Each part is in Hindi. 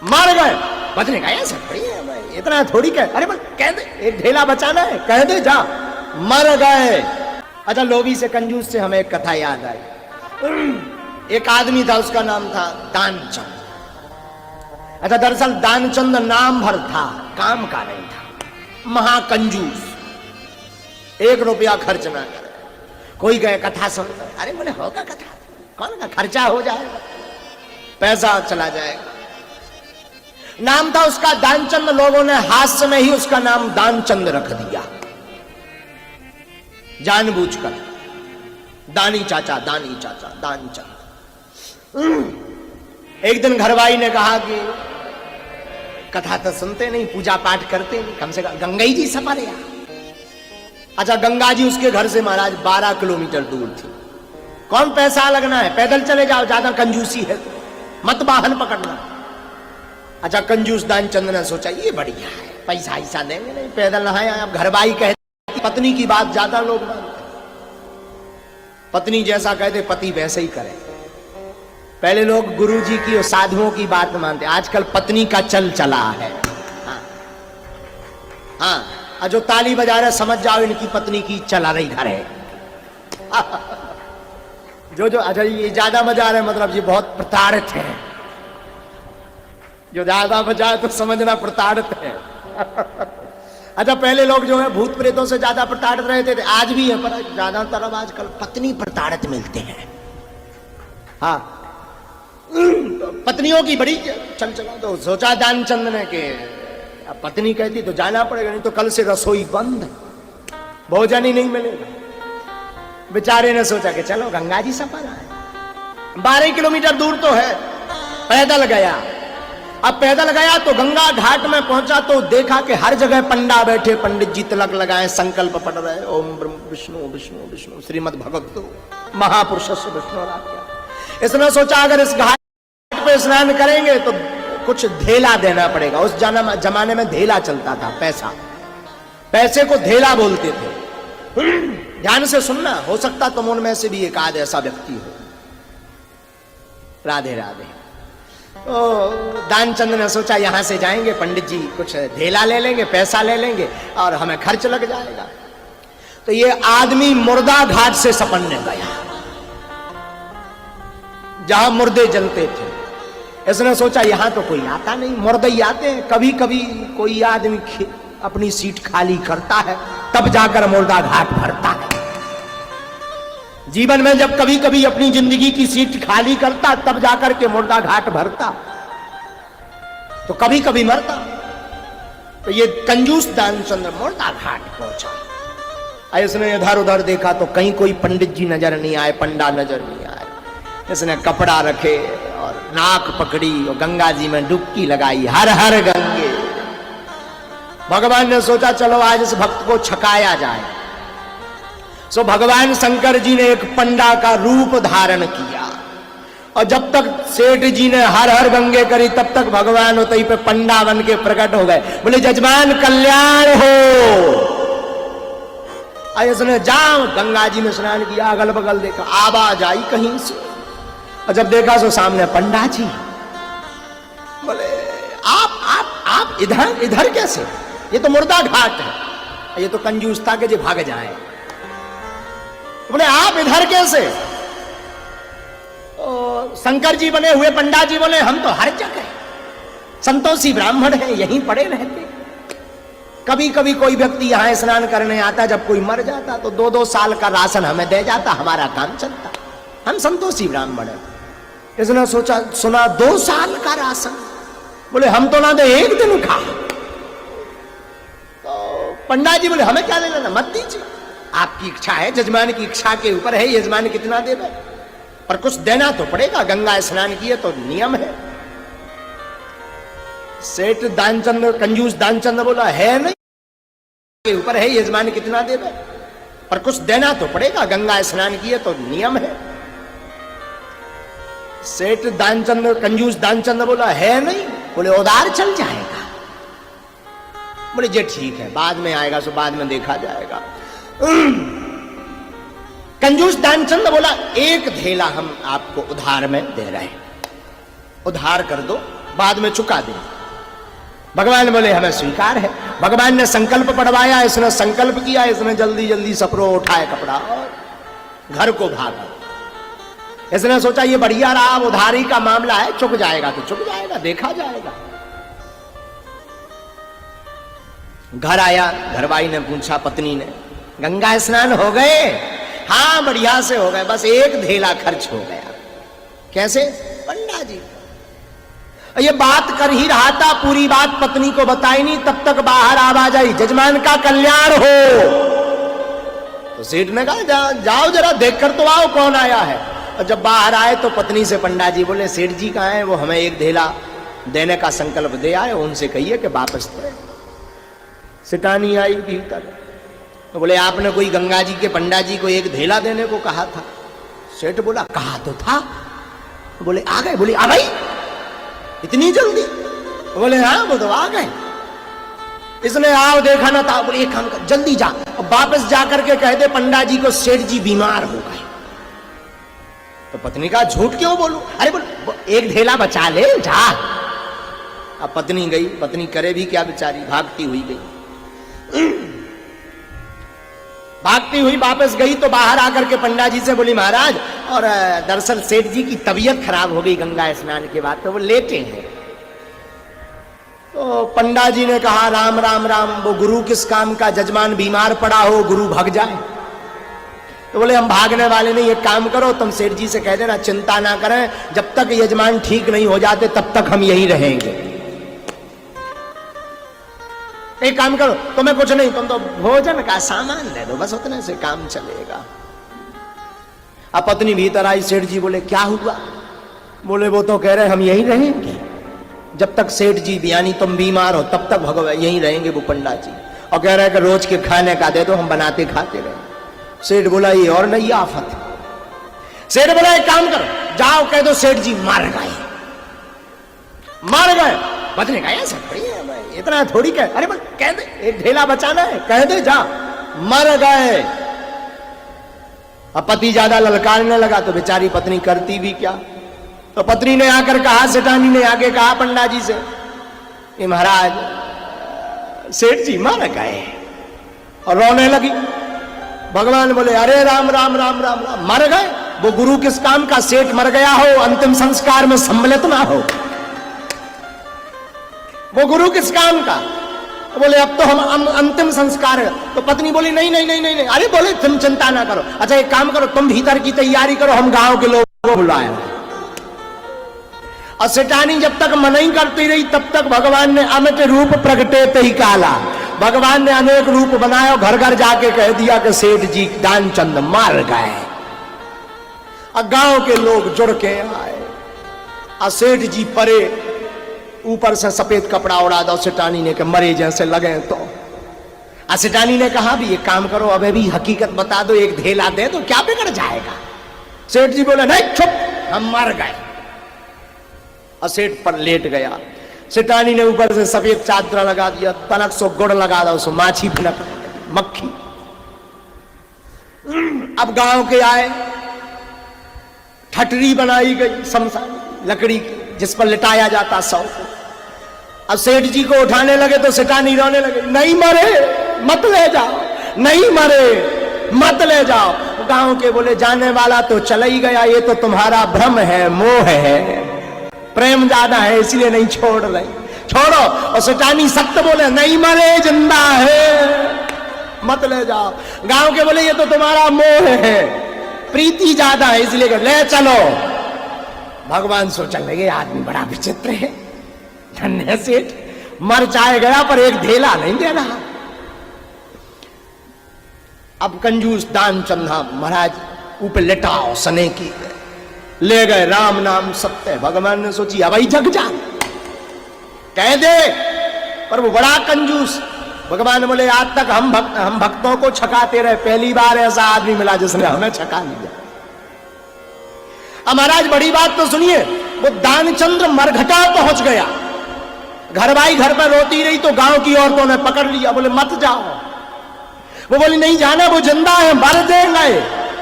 मर गए। बचने का ऐसा थोड़ी है, इतना थोड़ी कह, अरे बस कह दे एक ढेला बचाना है, कह दे जा, मर गए। अच्छा, लोभी से कंजूस से हमें एक कथा याद आई। एक आदमी था, उसका नाम था दानचंद। अच्छा, दरअसल दानचंद नाम भर था, काम का नहीं था। महाकंजूस, 1 रुपया खर्च ना करे। कोई गए कथा सुन, अरे बोले होगा कथा, कौन का खर्चा हो जाएगा, पैसा चला जाएगा। नाम था उसका दानचंद। लोगों ने हास्य में ही उसका नाम दानचंद रख दिया, जानबूझकर। दानी चाचा, दानी चाचा, दानचंद। एक दिन घरवाई ने कहा कि कथा तो सुनते नहीं, पूजा पाठ करते नहीं, कम से कम गंगाई जी सफर या। अच्छा, गंगा जी उसके घर से महाराज 12 किलोमीटर दूर थी। कौन पैसा लगना है, पैदल चले जाओ, ज्यादा कंजूसी है तो मत वाहन पकड़ना। अच्छा, कंजूस दानचंद ने सोचा ये बढ़िया है, पैसा ऐसा देंगे नहीं, पैदल नहाए। अब घरवाई कहती, पत्नी की बात ज्यादा लोग मानते, पत्नी जैसा कहते पति वैसे ही करे। पहले लोग गुरुजी की और साधुओं की बात मानते, आजकल पत्नी का चल चला है। हाँ, जो ताली बजा रहे समझ जाओ इनकी पत्नी की चला रही घर है। जो अच्छा, ये ज्यादा बजा रहे मतलब ये बहुत प्रताड़ित है। जो ज्यादा बजाए तो समझना प्रताड़ित है। अच्छा, पहले लोग जो है भूत प्रेतों से ज्यादा प्रताड़ित रहते थे, आज भी है, पर ज्यादातर अब आजकल पत्नी प्रताड़ित मिलते हैं। हाँ, पत्नियों की बड़ी चल चला। तो सोचा दानचंद ने कि अब पत्नी कहती तो जाना पड़ेगा, नहीं तो कल से रसोई बंद, भोजन ही नहीं मिलेगा। बेचारे ने सोचा कि चलो गंगा जी सफर आए। 12 किलोमीटर दूर तो है, पैदल गया। अब पैदल गया तो गंगा घाट में पहुंचा तो देखा कि हर जगह पंडा बैठे, पंडित जी तिलक लगाए, संकल्प पढ़ रहे, ओम विष्णु विष्णु विष्णु श्रीमद् भगवतो महापुरुषस्य विष्णुराज्ञा। इसने सोचा अगर इस घाट पे स्नान करेंगे तो कुछ धेला देना पड़ेगा। उस जमाने में धेला चलता था, पैसा, पैसे को धेला बोलते थे। ध्यान से सुनना, हो सकता तुम उनमें से भी एक आध ऐसा व्यक्ति हो। राधे राधे। तो दानचंद ने सोचा यहां से जाएंगे, पंडित जी कुछ धेला ले लेंगे, पैसा ले लेंगे और हमें खर्च लग जाएगा। तो ये आदमी मुर्दा घाट से सपन्ने गया, जहां मुर्दे जलते थे। इसने सोचा यहां तो कोई आता नहीं, मुर्दे ही आते हैं। कभी कभी कोई आदमी अपनी सीट खाली करता है, तब जाकर मुर्दा घाट भरता है। जीवन में जब कभी कभी अपनी जिंदगी की सीट खाली करता, तब जाकर के मुर्दा घाट भरता, तो कभी कभी मरता। तो ये कंजूस दानचंद मुर्दा घाट पहुंचा। इसने इधर उधर देखा तो कहीं कोई पंडित जी नजर नहीं आए, पंडा नजर नहीं आए। इसने कपड़ा रखे और नाक पकड़ी और गंगा जी में डुबकी लगाई, हर हर गंगे। भगवान ने सोचा चलो आज इस भक्त को छकाया जाए। सो भगवान शंकर जी ने एक पंडा का रूप धारण किया, और जब तक सेठ जी ने हर हर गंगे करी, तब तक भगवान उतई पे पंडा बन के प्रकट हो गए। बोले जजमान कल्याण हो। इसने जाओ गंगा जी में स्नान किया, अगल बगल देखा, आवाज आई कहीं से, और जब देखा तो सामने पंडा जी। बोले आप इधर कैसे? ये तो मुर्दा घाट है। ये तो कंजूस था कि जी भाग जाए। बोले आप इधर कैसे? शंकर जी बने हुए पंडा जी बोले हम तो हर जगह संतोषी ब्राह्मण हैं, यहीं पड़े रहते। कभी कभी कोई व्यक्ति यहां स्नान करने आता, जब कोई मर जाता तो 2-2 साल का राशन हमें दे जाता, हमारा काम चलता। हम संतोषी ब्राह्मण हैं। इसने सोचा, सुना 2 साल का राशन, बोले हम तो ना दे, 1 दिन का। तो पंडा जी बोले हमें क्या लेना, मत दीजिए, आपकी इच्छा है, जजमान की इच्छा के ऊपर है, यजमान कितना देवे, पर कुछ देना तो पड़ेगा, गंगा स्नान किए तो नियम है। सेठ दानचंद, कंजूस दानचंद बोला है नहीं, के ऊपर है, यजमान कितना देवे, पर कुछ देना तो पड़ेगा, गंगा स्नान किए तो नियम है। सेठ दानचंद, कंजूस दानचंद बोला है नहीं, बोले उधार चल जाएगा। बोले जे ठीक है, बाद में आएगा सो बाद में देखा जाएगा। कंजूस दानचंद बोला 1 धेला हम आपको उधार में दे रहे हैं, उधार कर दो, बाद में चुका दे। भगवान बोले हमें स्वीकार है। भगवान ने संकल्प पढ़वाया, इसने संकल्प किया, इसने जल्दी जल्दी सपरो उठाए कपड़ा और घर को भागा। इसने सोचा ये बढ़िया रहा, उधारी का मामला है, चुक जाएगा तो चुक जाएगा, देखा जाएगा। घर आया, घरवाई ने पूछा पत्नी ने, गंगा स्नान हो गए? हाँ बढ़िया से हो गए, बस एक धेला खर्च हो गया। कैसे? पंडा जी। ये बात कर ही रहा था, पूरी बात पत्नी को बताई नहीं, तब तक बाहर आवाज आई, जजमान का कल्याण हो। तो सेठ ने कहा जाओ जरा देखकर तो आओ कौन आया है। और जब बाहर आए तो पत्नी से पंडा जी बोले, सेठ जी कहाँ है? वो हमें एक धेला देने का संकल्प दे आए, उनसे कहिए कि वापस दे। सिटानी आई भीतर, तो बोले आपने कोई गंगा जी के पंडा जी को एक धेला देने को कहा था। सेठ बोला कहा तो था। बोले आ गए? बोले आ गई इतनी जल्दी? बोले हाँ वो तो आ गए। इसने आओ देखा ना था। बोले एक काम कर, जल्दी जा और वापस जाकर के कह दे पंडा जी को सेठ जी बीमार हो गए। तो पत्नी का झूठ क्यों बोलूं? अरे बोल एक धेला बचा ले जा। अब पत्नी गई, पत्नी करे भी क्या बेचारी, भागती हुई गई। भागती हुई वापस गई तो बाहर आकर के पंडा जी से बोली महाराज, और दरअसल सेठ जी की तबीयत खराब हो गई गंगा स्नान के बाद, तो वो लेटे हैं। तो पंडा जी ने कहा राम राम राम, वो गुरु किस काम का, जजमान बीमार पड़ा हो गुरु भाग जाए। तो बोले हम भागने वाले नहीं, एक काम करो तुम सेठ जी से कह देना चिंता ना करें, जब तक यजमान ठीक नहीं हो जाते तब तक हम यहीं रहेंगे। एक काम करो, तुम्हें कुछ नहीं, तुम तो भोजन का सामान दे दो, बस उतने से काम चलेगा। अब पत्नी भीतर आई, सेठ जी बोले क्या हुआ? बोले वो तो कह रहे हम यहीं रहेंगे, जब तक सेठ जी यानी तुम बीमार हो तब तक भगवान यहीं रहेंगे वो पंडा जी, और कह रहे हैं कि रोज के खाने का दे दो, हम बनाते खाते रहे। सेठ बोला ये और नहीं आफत। सेठ बोला एक काम करो, जाओ कह दो सेठ जी मर गए। मर गए? पत्नी कहा ऐसा थोड़ी है, इतना थोड़ी कह, अरे बस कह दे एक ढेला बचाना है, कह दे जा मर गए। अब पति ज्यादा ललकारने लगा तो बेचारी पत्नी करती भी क्या। तो पत्नी ने आकर कहा, सेठानी ने आगे कहा पंडा जी से कि महाराज सेठ जी मर गए, और रोने लगी। भगवान बोले अरे राम राम राम राम राम, मर गए? वो गुरु किस काम का, सेठ मर गया हो अंतिम संस्कार में सम्मिलित ना हो, वो गुरु किस काम का? तो बोले अब तो हम अंतिम संस्कार है। तो पत्नी बोली नहीं नहीं नहीं नहीं नहीं। अरे बोले तुम चिंता ना करो, अच्छा एक काम करो तुम भीतर की तैयारी करो, हम गांव के लोगों को बुलाए। और सेठानी जब तक मनाई करती रही तब तक भगवान ने अमित रूप प्रगटे तही काला, भगवान ने अनेक रूप बनाया, घर घर जाके कह दिया कि सेठ जी दानचंद मर गए। और गांव के लोग जुड़ के आए, और सेठ जी परे ऊपर से सफेद कपड़ा उड़ा दो, सेठानी ने कि मरे जैसे लगे। तो सेठानी ने कहा भी एक काम करो, अबे भी हकीकत बता दो, एक धेला दे दो, क्या बिगड़ जाएगा। सेठ जी बोले नहीं चुप, हम मर गए। और सेठ पर लेट गया। सेठानी ने ऊपर से सफेद चादर लगा दिया, तनक सो गुड़ लगा दो, सो माछी भिनक मक्खी। अब गांव के आए, ठटरी बनाई गई शमशान लकड़ी की, जिस पर लिटाया जाता सौ को। अब सेठ जी को उठाने लगे तो सेठानी रोने लगे, नहीं मरे मत ले जाओ, नहीं मरे मत ले जाओ। गांव के बोले जाने वाला तो चला ही गया, ये तो तुम्हारा भ्रम है, मोह है, प्रेम ज्यादा है इसलिए नहीं छोड़ रहे, छोड़ो। और सेठानी सत्य बोले नहीं मरे जिंदा है, मत ले जाओ। गांव के बोले ये तो तुम्हारा मोह है, प्रीति ज्यादा है इसलिए ले चलो। भगवान सोचने लगे आदमी बड़ा विचित्र है, धन्य सेठ मर चाहे गया पर एक धेला नहीं दे रहा। अब कंजूस दानचंद महाराज ऊपर लेटाओ सने की ले गए, राम नाम सत्य। भगवान ने सोची अब जग जा कह दे, पर वो बड़ा कंजूस। भगवान बोले आज तक हम भक्तों को छकाते रहे, पहली बार ऐसा आदमी मिला जिसने हमें छका लिया। अब महाराज बड़ी बात तो सुनिए, वो दानचंद्र मरघटा पहुंच गया, घरवाई घर पर रोती रही तो गांव की औरतों ने पकड़ लिया, बोले मत जाओ। वो बोली नहीं जाना, वो जिंदा है, मर देंगे,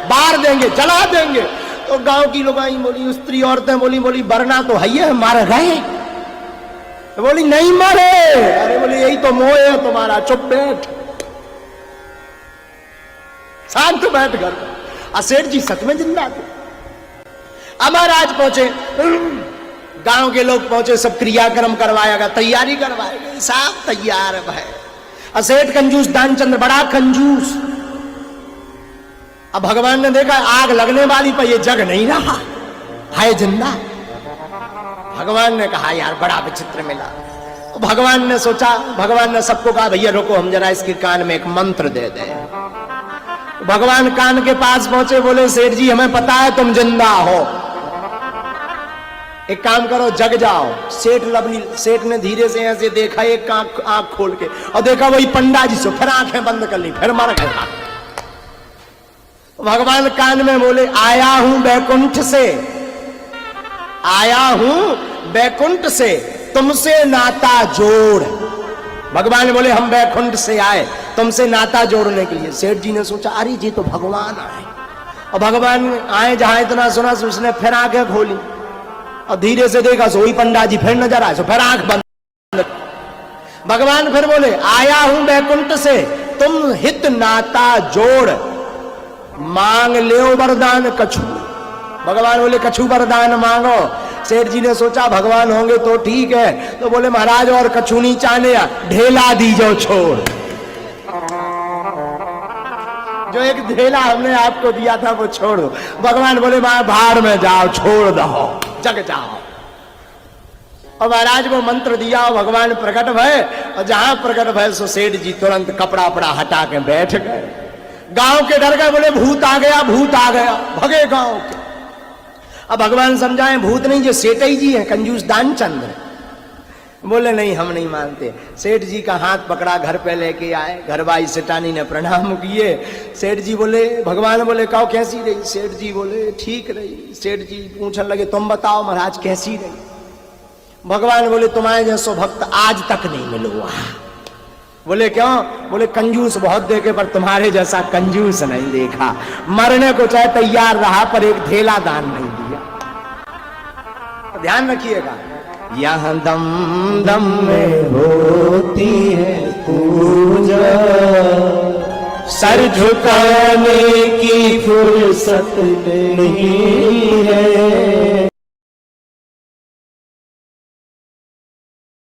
बार देंगे, जला देंगे। तो गांव की लोग बोली, स्त्री औरतें बोली वरना तो है मर गए, तो बोली नहीं मरे। अरे बोली यही तो मोह है तुम्हारा, चुप बैठ, शांत बैठ घर। सेठ जी सच में जिंदा थे। अब महाराज पहुंचे, गांव के लोग पहुंचे, सब क्रियाक्रम करवाया गया, तैयारी करवाई गई, सब तैयार है भाई। सेठ कंजूस, दानचंद्र बड़ा कंजूस। अब भगवान ने देखा आग लगने वाली पर ये जग नहीं रहा, है जिंदा। भगवान ने कहा यार बड़ा विचित्र मिला। तो भगवान ने सोचा, भगवान ने सबको कहा भैया रुको, हम जरा इसके कान में एक मंत्र दे दें। भगवान कान के पास पहुंचे, बोले सेठ जी हमें पता है तुम जिंदा हो, एक काम करो जग जाओ। सेठ ने धीरे से ऐसे देखा, एक आंख खोल के, और देखा वही पंडा जी से, फिर आंखें बंद कर ली, फिर मर गया। भगवान कान में बोले आया हूं बैकुंठ से, आया हूं बैकुंठ से, तुमसे नाता जोड़। भगवान बोले हम बैकुंठ से आए तुमसे नाता जोड़ने के लिए। सेठ जी ने सोचा अरे जी तो भगवान आए, और भगवान आए जहां इतना सुना, उसने फिर आंखें खोली और धीरे से देखा, सोई पंडा जी फिर नजर आए, फिर आंख बंद। भगवान फिर बोले आया हूं बैकुंठ से, तुम हित नाता जोड़, मांग ले वरदान कछु। भगवान बोले कछु वरदान मांगो। सेठ जी ने सोचा भगवान होंगे तो ठीक है, तो बोले महाराज और कछु नहीं चाहने, ढेला दीजो छोड़। जो एक ढेला हमने आपको दिया था वो छोड़ो। भगवान बोले बाहर में जाओ, छोड़ दो, जग जाओ। और महाराज वो मंत्र दिया, भगवान प्रकट भय, और जहां प्रकट भय सो सेठ जी तुरंत कपड़ा वपड़ा हटा के बैठ गए। गांव के डर गए, बोले भूत आ गया, भूत आ गया, भगे गांव के। अब भगवान समझाए भूत नहीं, जो सेठ जी है कंजूस दानचंद्र। बोले नहीं हम नहीं मानते। सेठ जी का हाथ पकड़ा, घर पे लेके आए, घरवाई सेठानी ने प्रणाम किए। सेठ जी बोले, भगवान बोले कहो कैसी रही? सेठ जी बोले ठीक रही। सेठ जी पूछने लगे तुम बताओ महाराज कैसी रही? भगवान बोले तुम्हारे जैसो भक्त आज तक नहीं मिलूंगा। बोले क्यों? बोले कंजूस बहुत देखे पर तुम्हारे जैसा कंजूस नहीं देखा, मरने को चाहे तैयार रहा पर एक ढेला दान नहीं दिया। ध्यान रखिएगा, यहाँ दम दम में होती है पूजा, सर झुकाने की फुर्सत नहीं है।